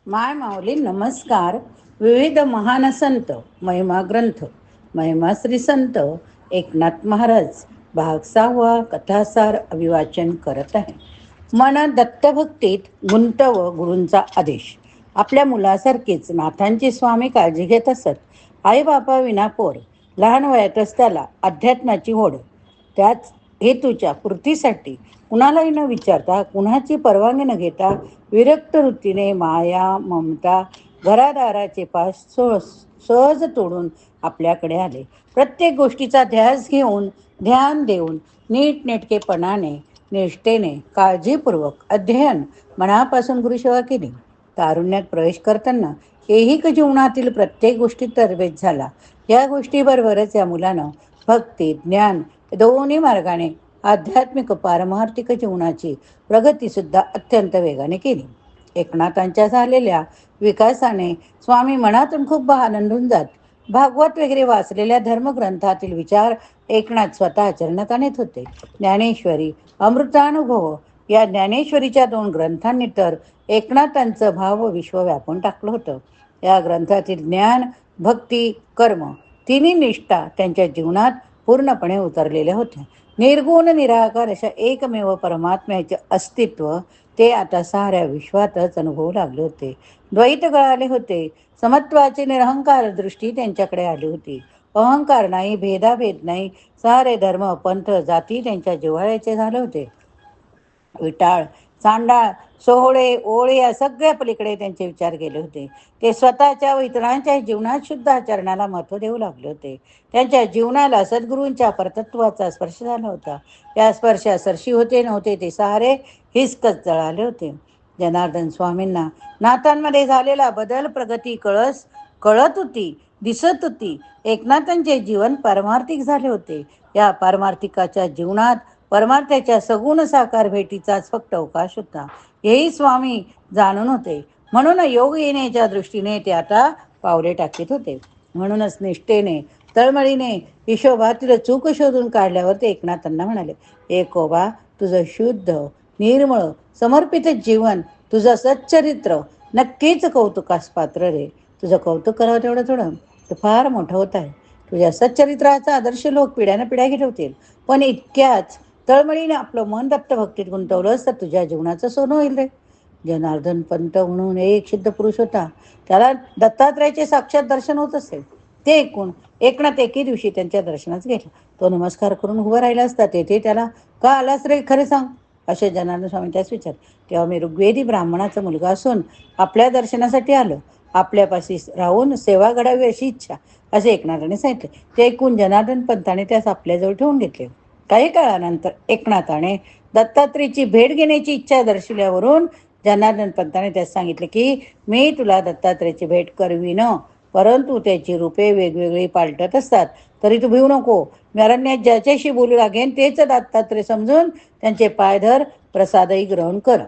माय माऊली नमस्कार. विविध महान संत, महिमा ग्रंथ, महिमा श्री संत एकनाथ महाराज, भाग 6 कथासार अभिवाचन करत आहे. मन दत्तभक्तीत गुंतव गुरूंचा आदेश. आपल्या मुलासारखीच नाथांची स्वामी काळजी घेत असत. आई बापा विना पोर, लहान वयातच त्याला अध्यात्माची होड. त्याच हेतूच्या पूर्तीसाठी कुणालाही न विचारता, कुणाची परवानगी न घेता, विरक्त वृत्तीने माया ममता घरादाराचे पास सहज तोडून आपल्याकडे आले. प्रत्येक गोष्टीचा ध्यास घेऊन, ध्यान देऊन, नीटनेटकेपणाने, निष्ठेने, काळजीपूर्वक अध्ययन मनापासून गुरुसेवा केली. तारुण्यात प्रवेश करताना ऐहिक जीवनातील प्रत्येक गोष्टीत तरबेज झाला. या गोष्टीबरोबरच या मुलानं भक्ती ज्ञान दोन्ही मार्गाने आध्यात्मिक पारमार्थिक जीवनाची प्रगती सुद्धा अत्यंत वेगाने केली. एकनाथांच्या झालेल्या विकासाने स्वामी मनातून खूप आनंदून जात. भागवत वगैरे वाचलेल्या धर्मग्रंथातील विचार एकनाथ स्वतः आचरणात आणत होते. ज्ञानेश्वरी, अमृतानुभव या ज्ञानेश्वरीच्या 2 ग्रंथांनी तर एकनाथांचं भाव विश्व व्यापून टाकलं होतं. या ग्रंथातील ज्ञान, भक्ती, कर्म तिन्ही निष्ठा त्यांच्या जीवनात पूर्णपणे उतरलेल्या होत्या. निर्गुण निराकार अशा एकमेव परमात्म्याचे अस्तित्व ते आता साऱ्या विश्वातच अनुभवू लागले होते. द्वैत गळाले होते. समत्वाची निरहंकार दृष्टी त्यांच्याकडे आली होती. अहंकार नाही, भेदाभेद नाही, सारे धर्म पंथ जाती त्यांच्या जिव्हाळ्याचे झाले होते. विटाळ, चांडाळ, सोहळे, ओळे या सगळ्या पलीकडे त्यांचे विचार गेले होते. ते स्वतःच्या व इतरांच्या जीवनात शुद्ध आचरणाला महत्त्व देऊ लागले होते. त्यांच्या जीवनाला सद्गुरूंच्या परतत्वाचा स्पर्श झाला होता. या स्पर्शात सरशी होते नव्हते ते सारे हिसकत जळाले होते. जनार्दन स्वामींना नाथांमध्ये झालेला बदल, प्रगती कळत होती, दिसत होती. एकनाथांचे जीवन पारमार्थिक झाले होते. या पारमार्थिकाच्या जीवनात परमार्थाच्या सगुण साकार भेटीचाच फक्त अवकाश होता. हेही स्वामी जाणून होते. म्हणून योग येण्याच्या दृष्टीने ते आता पावले टाकीत होते. म्हणूनच निष्ठेने, तळमळीने हिशोबातील चूक शोधून काढल्यावर ते एकनाथांना म्हणाले, एकोबा, तुझं शुद्ध, निर्मळ, समर्पित जीवन, तुझं सच्चरित्र नक्कीच कौतुकास पात्र रे. तुझं कौतुक करावं तेवढं थोडं, तू फार मोठं होत आहे. तुझ्या सच्चरित्राचा आदर्श लोक पिढ्यानं पिढ्या ठेवतील. पण इतक्याच तळमळीने आपलं मन दत्त भक्तीत गुंतवलंस तर तुझ्या जीवनाचं सोनं होईल रे. जनार्दन पंत म्हणून एक सिद्ध पुरुष होता. त्याला दत्तात्रयाचे साक्षात दर्शन होत असेल. ते ऐकून एकनाथ एके दिवशी त्यांच्या दर्शनास गेला. तो नमस्कार करून उभं राहिला असता. तेथे त्याला, का आलास रे, खरे सांग, असे जनार्दन स्वामी त्यास विचार. तेव्हा मी ऋग्वेदी ब्राह्मणाचा मुलगा असून आपल्या दर्शनासाठी आलो. आपल्यापाशी राहून सेवा घडावी अशी इच्छा, असे एकनाथाने सांगितले. ते ऐकून जनार्दन पंताने त्यास आपल्याजवळ ठेवून घेतले. काही काळानंतर एकनाथाने दत्तात्रेयाची भेट घेण्याची इच्छा दर्शवल्यावरून जनार्दन पंताने त्यास सांगितले की मी तुला दत्तात्रेयाची भेट करवीन, परंतु त्याची रूपे वेगवेगळी पालटत असतात. तरी तू भिवू नको. मी अरण्यात ज्याच्याशी बोलू लागेन तेच दत्तात्रेय समजून त्यांचे पाय धर, प्रसादही ग्रहण कर.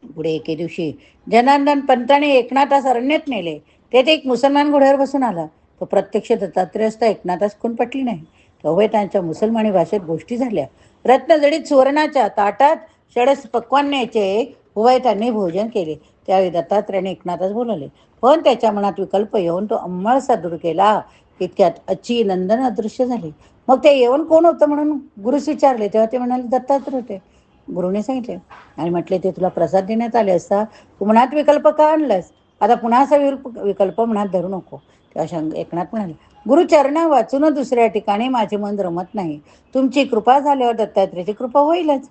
पुढे एके दिवशी जनार्दन पंताने एकनाथास अरण्यात नेले. तेथे एक मुसलमान घोड्यावर बसून आला. तो प्रत्यक्ष दत्तात्रेय असता एकनाथास खूण पटली नाही. तेव्हा त्यांच्या मुसलमानी भाषेत गोष्टी झाल्या. रत्नजडीत सुवर्णाच्या ताटात षडस पक्वान्याचे हुवायतांनी भोजन केले. त्यावेळी दत्तात्रेयाने एकनाथास बोलवले, पण त्याच्या मनात विकल्प येऊन तो अंमळसा दूर केला. इतक्यात अची नंदन अदृश्य झाले. मग ते येऊन कोण होतं म्हणून गुरुस विचारले. तेव्हा ते म्हणाले, दत्तात्रय होते. गुरुने सांगितले आणि म्हटले, ते तुला प्रसाद देण्यात आले असता तू मनात विकल्प का आणलास? आता पुन्हा असा विकल्प मनात धरू नको. तेव्हा एकनाथ म्हणाले, गुरुचरणा वाचून दुसऱ्या ठिकाणी माझे मन रमत नाही. तुमची कृपा झाल्यावर दत्तात्रेयाची कृपा होईलच.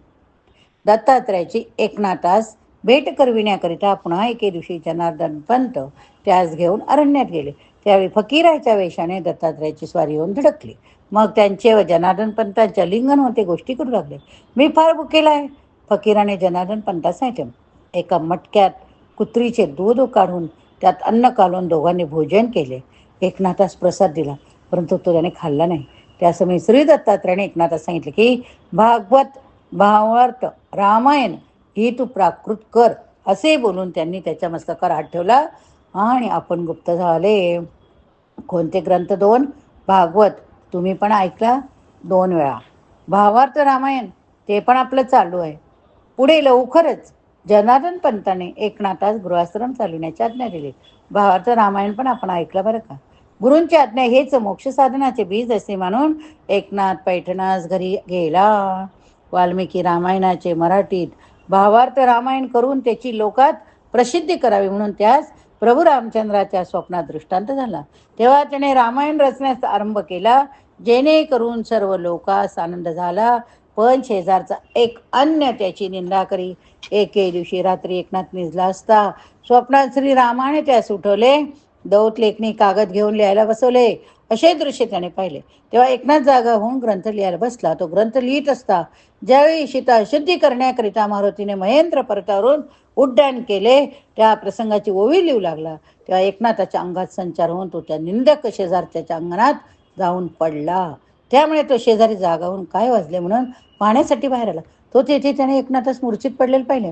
दत्तात्रयाची एकनाथास भेट करविण्याकरिता पुन्हा एके दिवशी जनार्दन पंत त्यास घेऊन अरण्यात गेले. त्यावेळी फकीराच्या वेशाने दत्तात्रयाची स्वारी येऊन धडकली. मग त्यांचे व जनार्दन पंतांच्या लिंगन होते गोष्टी करू लागले. मी फार भुकेला आहे. फकीराने जनार्दन पंतास सांगितले. एका मटक्यात कुत्रीचे दूध काढून त्यात अन्न काढून दोघांनी भोजन केले. एकनाथास प्रसाद दिला, परंतु तो त्याने खाल्ला नाही. त्यासमयी श्री दत्तात्रयाने एकनाथास सांगितले की भागवत, भावार्थ, रामायण ही तू प्राकृत कर, असे बोलून त्यांनी त्याच्या मस्तकावर हात ठेवला आणि आपण गुप्त झाले. कोणते ग्रंथ? 2. भागवत तुम्ही पण ऐकला 2 वेळा. भावार्थ रामायण ते पण आपलं चालू आहे. पुढे लवकरच जनार्दन पंताने एकनाथास गृहाश्रम चालविण्याची आज्ञा दिली. भावार्थ रामायण पण आपण ऐकलं बरं का. गुरूंची आज्ञा हेच मोक्ष साधनाचे बीज असे मानून एकनाथ पैठणास घरी गेला. वाल्मिकी रामायणाचे मराठीत भावार्थ रामायण करून त्याची लोकात प्रसिद्धी करावी म्हणून त्यास प्रभू रामचंद्राच्या स्वप्नात दृष्टांत झाला. तेव्हा त्याने रामायण रचण्यास आरंभ केला, जेणेकरून सर्व लोकास आनंद झाला. पण शेजारचा एक अन्य त्याची निंदा करी. एके दिवशी रात्री एकनाथ निजला असता स्वप्नात श्री रामाने त्यास उठवले. दौत लेखनी कागद घेऊन लिहायला बसवले. असे दृश्य त्याने पाहिले. तेव्हा एकनाथ जागा होऊन ग्रंथ लिहायला बसला. तो ग्रंथ लिहित असता ज्यावेळी सीता शुद्धी करण्याकरिता मारुतीने महेंद्र पर्वतावरून उड्डाण केले, त्या प्रसंगाची ओवी लिहू लागला. तेव्हा एकनाथाच्या अंगात संचार होऊन तो त्या निंदक शेजारच्या अंगणात जाऊन पडला. त्यामुळे तो शेजारी जागा होऊन काय वाजले म्हणून पाहण्यासाठी बाहेर आला. तो तेथे त्याने एकनाथास मूर्छित पडलेलं पाहिले.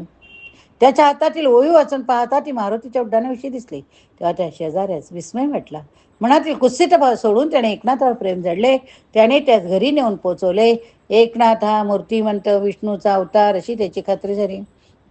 त्याच्या हातातील ओवी वाचून पाहता ती मारुतीच्या उड्डाणाविषयी दिसली. तेव्हा त्या शेजाऱ्यास विस्मय वाटला. मनातील कुत्सित भाव सोडून त्याने एकनाथावर प्रेम जडले. त्याने त्यास घरी नेऊन पोचवले. एकनाथ हा मूर्तिमंत विष्णूचा अवतार अशी त्याची खात्री झाली.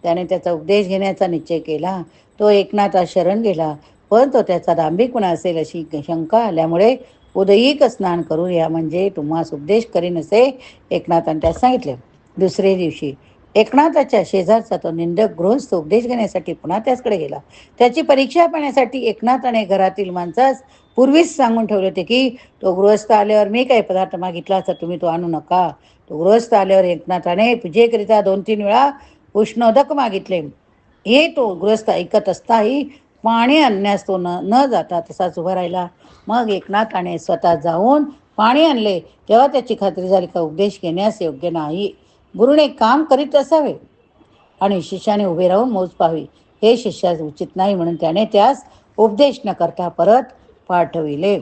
त्याने त्याचा उपदेश घेण्याचा निश्चय केला. तो एकनाथास शरण गेला. पण तो त्याचा दांभिकपणा असेल अशी शंका आल्यामुळे उदयिक स्नान करून या म्हणजे तुम्हास उपदेश करीन असे एकनाथाने त्यास सांगितले. दुसरे दिवशी एकनाथाच्या शेजारचा तो निंदक गृहस्थ उपदेश घेण्यासाठी पुन्हा त्याचकडे गेला. त्याची परीक्षा पाहण्यासाठी एकनाथाने घरातील माणसास पूर्वीच सांगून ठेवले होते की तो गृहस्थ आल्यावर मी काही पदार्थ मागितला तर तुम्ही तो आणू नका. तो गृहस्थ आल्यावर एकनाथाने पूजेकरिता 2-3 वेळा उष्णोदक मागितले. हे तो गृहस्थ ऐकत असताही पाणी आणण्यास तो न जाता तसाच उभा राहिला. मग एकनाथाने स्वतः जाऊन पाणी आणले. तेव्हा त्याची खात्री झाली का उपदेश घेण्यास योग्य नाही. गुरुने काम करीत असावे आणि शिष्याने उभे राहून मोज पाहावी, हे शिष्यास उचित नाही म्हणून त्याने त्यास उपदेश न करता परत पाठविले.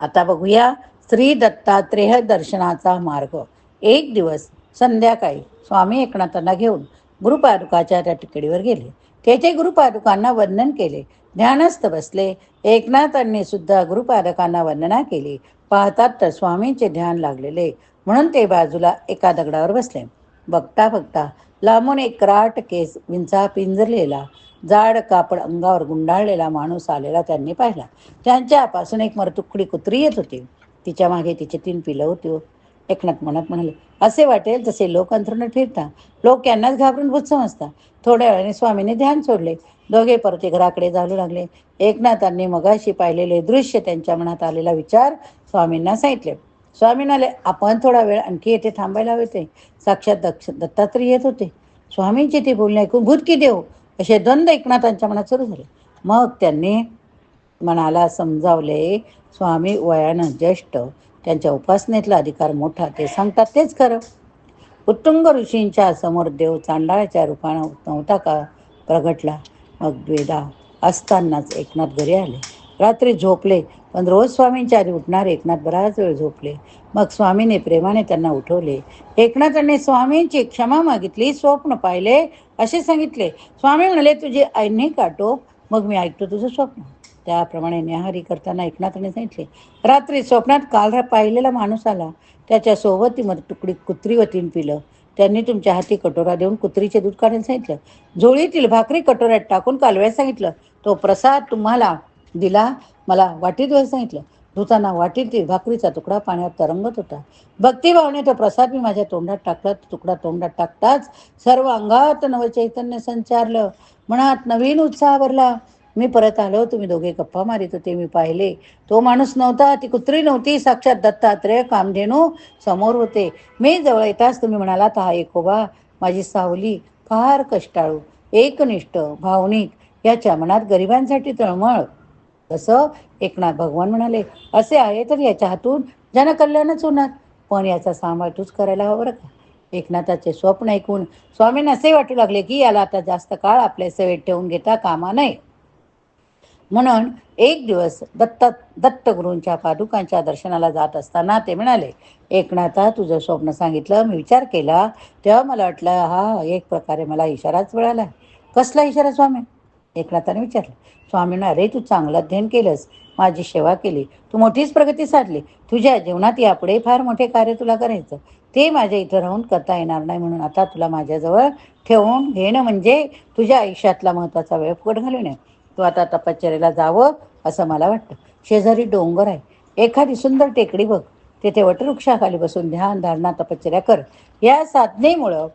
आता बघूया श्री दत्तात्रेय दर्शनाचा मार्ग. एक दिवस संध्याकाळी स्वामी एकनाथांना घेऊन गुरुपादुकाच्या त्या टेकडीवर गेले. तेथे गुरुपादुकांना वंदन केले. ध्यानस्थ बसले. एकनाथांनी सुद्धा गुरुपादकांना वंदना केली. पाहतात तर स्वामींचे ध्यान लागलेले म्हणून ते बाजूला एका दगडावर बसले. बघता बघता लांबून एक कराट केस विंचा पिंजरलेला जाड कापड अंगावर गुंडाळलेला माणूस आलेला त्यांनी पाहिला. त्यांच्यापासून एक मरतुकडी कुत्री येत होती. तिच्या मागे तिचे 3 पिलं होती. एकनाथ मनात म्हणाले, असे वाटेल जसे लोक अंथरुणात फिरता. लोक यांनाच घाबरून भूत समजतात. थोड्या वेळाने स्वामींनी ध्यान सोडले. दोघे परत घराकडे जाऊ लागले. एकनाथांनी मगाशी पाहिलेले दृश्य, त्यांच्या मनात आलेला विचार स्वामींना सांगितले. स्वामी म्हणाले, आपण थोडा वेळ आणखी येथे थांबायला हवे होते. साक्षात दत्तात्रेय येत होते. स्वामींचे ते बोलणे ऐकून भूत की देव असे द्वंद्व एकनाथांच्या मनात सुरू झाले. मग त्यांनी मनाला समजावले, स्वामी वयानं ज्येष्ठ, त्यांच्या उपासनेतला अधिकार मोठा, ते सांगतात तेच खरं. उत्तुंग ऋषींच्या समोर देव चांडाळाच्या रूपानं नव्हता का प्रगटला. मग द्वेधा असतानाच एकनाथ घरी आले. रात्री झोपले, पण रोज स्वामींच्या आधी उठणारे एकनाथ बराच वेळ झोपले. मग स्वामीने प्रेमाने त्यांना उठवले. एकनाथांनी स्वामींची क्षमा मागितली. स्वप्न पाहिले असे सांगितले. स्वामी म्हणाले, तुझे ऐनिक आटोप, मग मी ऐकतो तुझं स्वप्न. त्याप्रमाणे न्याहारी करताना एकनाथाने सांगितले, रात्री स्वप्नात काल पाहिलेला माणूस आला. त्याच्यासोबत ती तुकडी कुत्री व 3 पिलं. त्यांनी तुमच्या हाती कटोरा देऊन कुत्रीचे दूध काढायला सांगितलं. झोळीतील भाकरी कटोऱ्यात टाकून कालव्यास सांगितलं. तो प्रसाद तुम्हाला दिला, मला वाटीत व्हायला सांगितलं. धुताना वाटीतील भाकरीचा तुकडा पाण्यात तरंगत होता. भक्तिभावाने तो प्रसाद मी माझ्या तोंडात टाकला. तुकडा तोंडात टाकताच सर्व अंगात नवचैतन्य संचारलं. मनात नवीन उत्साह भरला. मी परत आलो. तुम्ही दोघे गप्पा मारित होते. मी पाहिले. तो माणूस नव्हता, ती कुत्री नव्हती, साक्षात दत्तात्रेय कामधेनू समोर होते. मी जवळ येताच तुम्ही म्हणालात, हा एकोबा माझी सावली, फार कष्टाळू, एकनिष्ठ, भावनिक, याच्या मनात गरिबांसाठी तळमळ. तसं एकनाथ भगवान म्हणाले, असे आहे तर याच्या हातून जनकल्याणच होणार, पण याचा सांभाळ तूच करायला हवं बरं का. एकनाथाचे स्वप्न ऐकून स्वामींना असे वाटू लागले की याला आता जास्त काळ आपल्या सेवेत ठेवून घेता कामा नये. म्हणून एक दिवस दत्तगुरूंच्या पादुकांच्या दर्शनाला जात असताना ते म्हणाले, एकनाथा, तुझं स्वप्न सांगितलं, मी विचार केला, तेव्हा मला वाटलं हा एक प्रकारे मला इशाराच मिळाला. कसला इशारा स्वामी? एकनाथाने विचारलं. स्वामींना, अरे तू चांगलं अध्ययन केलंस, माझी सेवा केली, तू मोठीच प्रगती साधली. तुझ्या जीवनात यापुढे फार मोठे कार्य तुला करायचं, ते माझ्या इथं राहून करता येणार नाही. म्हणून आता तुला माझ्याजवळ ठेवून घेणं म्हणजे तुझ्या आयुष्यातला महत्त्वाचा वेळ फुकट घालवणे. तू आता तपश्चर्येला जावं असं मला वाटतं. शेजारी डोंगर आहे, एखादी सुंदर टेकडी बघ, तेथे वटवृक्षाखाली बसून ध्यान, धारणा, तपश्चर्या कर. या साधनेमुळं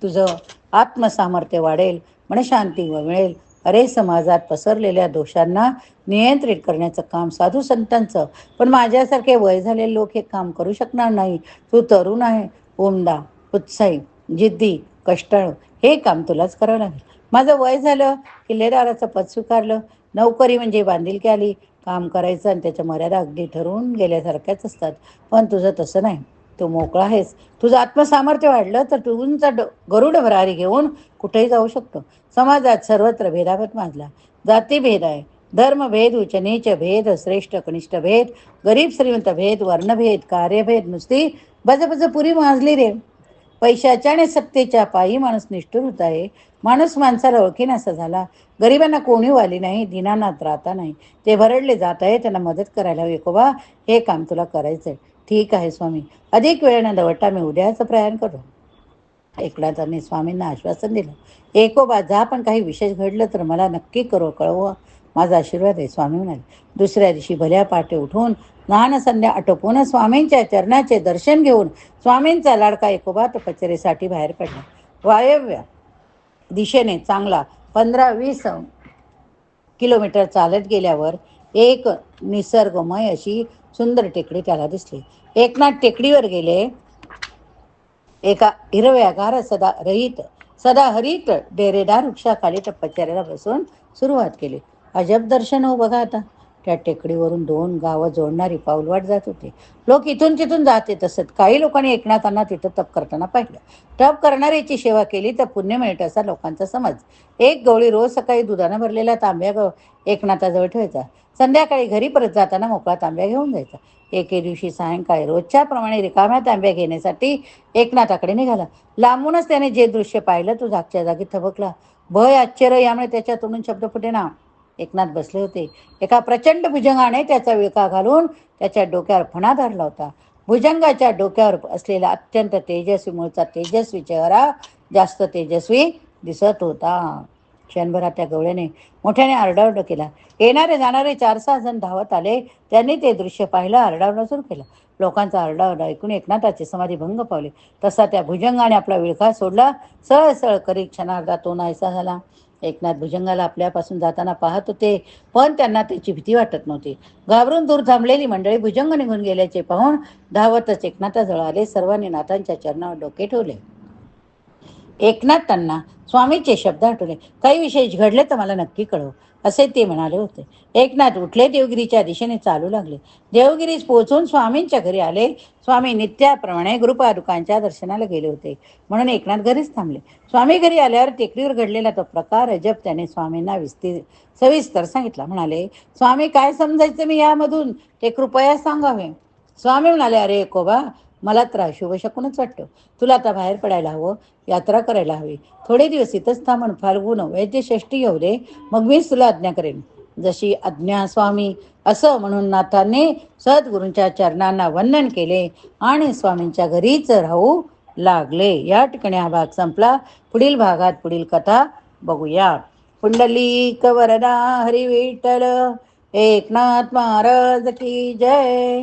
तुझं आत्मसामर्थ्य वाढेल, मनशांती मिळेल. अरे, समाजात पसरलेल्या दोषांना नियंत्रित करण्याचं काम साधू संतांचं, पण माझ्यासारखे वय झालेले लोक हे काम करू शकणार नाही. तू तरुण आहे, उमदा, उत्साही, जिद्दी, कष्टाळू, हे काम तुलाच करावं लागेल. माझं वय झालं, किल्लेदाराचं पद स्वीकारलं, नोकरी म्हणजे बांधिलकी आली. काम करायचं आणि त्याच्या मर्यादा अगदी ठरवून गेल्यासारख्याच असतात. पण तुझं तसं नाही, तू मोकळा आहेस. तुझं आत्मसामर्थ्य वाढलं तर तू उंच गरुड भरारी घेऊन कुठेही जाऊ शकतो. समाजात सर्वत्र भेदाभेद माजला, जातीभेद आहे, धर्मभेद, उच्च नीच भेद, श्रेष्ठ कनिष्ठ भेद, गरीब श्रीमंत भेद, वर्णभेद, कार्यभेद, नुसती बजबज पुरी माजली रे. पैशाच्या आणि सत्तेच्या पायी माणूस निष्ठुर होत आहे. माणूस माणसाला ओळखीनासा झाला. गरिबांना कोणी वाली नाही, दिनानाथ राहता नाही. ते भरडले जात आहे, त्यांना मदत करायला हवी. एकोबा, हे काम तुला करायचंय. ठीक आहे स्वामी, अधिक वेळ न दवडता मी उद्याचं प्रयाण करतो. एकनाथांनी स्वामींना आश्वासन दिलं. एकोबा जा, पण काही विशेष घडलं तर मला नक्की कळव, माझा आशीर्वाद आहे. स्वामी म्हणाले. दुसऱ्या दिवशी भल्या पहाटे उठून स्नान संध्या आटोपून स्वामींच्या चरणाचे दर्शन घेऊन स्वामींचा लाडका एकोबा तपश्चर्येसाठी बाहेर पडला. वायव्य दिशेने चांगला 15-20 किलोमीटर चालत गेल्यावर एक निसर्गमय अशी सुंदर टेकडी त्याला दिसली. एकनाथ टेकडीवर गेले. एका हिरव्यागार सदा हरित डेरेदार वृक्षाखाली तपश्चर्याला बसून सुरुवात केली. अजब दर्शन हो बघा आता. त्या टेकडीवरून 2 गावं जोडणारी पाऊलवाट जात होती. लोक इथून तिथून जात येत असत. काही लोकांनी एकनाथांना तिथं तप करताना पाहिलं. तप करणाऱ्याची सेवा केली तर पुण्य मिळत असा लोकांचा समज. एक गवळी रोज सकाळी दुधानं भरलेला तांब्या एकनाथाजवळ ठेवायचा. संध्याकाळी घरी परत जाताना मोकळा तांब्या घेऊन जायचा. एके दिवशी सायंकाळी रोजच्या प्रमाणे रिकाम्या तांब्या घेण्यासाठी एकनाथाकडे निघाला. लांबूनच त्याने जे दृश्य पाहिलं तो जागच्या जागी थबकला. भय, आश्चर्य यामुळे त्याच्या तोंडून शब्द फुटेना. एकनाथ बसले होते. एका प्रचंड भुजंगाने त्याचा विळखा घालून त्याच्या डोक्यावर फणा धरला होता. भुजंगाच्या डोक्यावर असलेला अत्यंत तेजस्वी मूळचा तेजस्वी चेहरा जास्त तेजस्वी दिसत होता. क्षणभरात त्या गवळ्याने मोठ्याने आरडाओरड केला. येणारे जाणारे 4-6 जण धावत आले. त्यांनी ते दृश्य पाहिलं. आरडाओरडा सुरू केला. लोकांचा आरडाओरडा ऐकून एकनाथाची समाधी भंग पावली. तसा त्या भुजंगाने आपला विळखा सोडला. सळसळ करी क्षणार्धात तो नाहीसा झाला. एकनाथ भुजंगाला आपल्यापासून जाताना पाहत होते, पण त्यांना त्याची भीती वाटत नव्हती. घाबरून दूर थांबलेली मंडळी भुजंग निघून गेल्याचे पाहून धावतच एकनाथाजवळ आले. सर्वांनी नाथांच्या चरणावर डोके ठेवले. एकनाथांना स्वामीचे शब्द आठवले. काही विशेष घडले तर मला नक्की कळव, असे ते म्हणाले होते. एकनाथ उठले. देवगिरीच्या दिशेने चालू लागले. देवगिरीस पोहोचून स्वामींच्या घरी आले. स्वामी नित्याप्रमाणे गुरुपादुकांच्या दर्शनाला गेले होते, म्हणून एकनाथ घरीच थांबले. स्वामी घरी आल्यावर टेकडीवर घडलेला तो प्रकार अजब त्याने स्वामींना सविस्तर सांगितला. म्हणाले, स्वामी, काय समजायचं मी यामधून ते कृपया सांगावे. स्वामी म्हणाले, अरे एकोबा, मला तर शुभ शकूनच वाटतं. तुला आता बाहेर पडायला हवं, यात्रा करायला हवी. थोडे दिवस इथंच थांबून फाल्गुन वैद्यषष्ठी येऊ दे, मग मीच तुला आज्ञा करेन. जशी आज्ञा स्वामी, असं म्हणून नाथांनी सद्गुरूंच्या चरणांना वंदन केले आणि स्वामींच्या घरीच राहू लागले. या ठिकाणी हा भाग संपला. पुढील भागात पुढील कथा बघूया. पुंडलिक वरदा हरी विठ्ठल, एकनाथ महाराज की जय.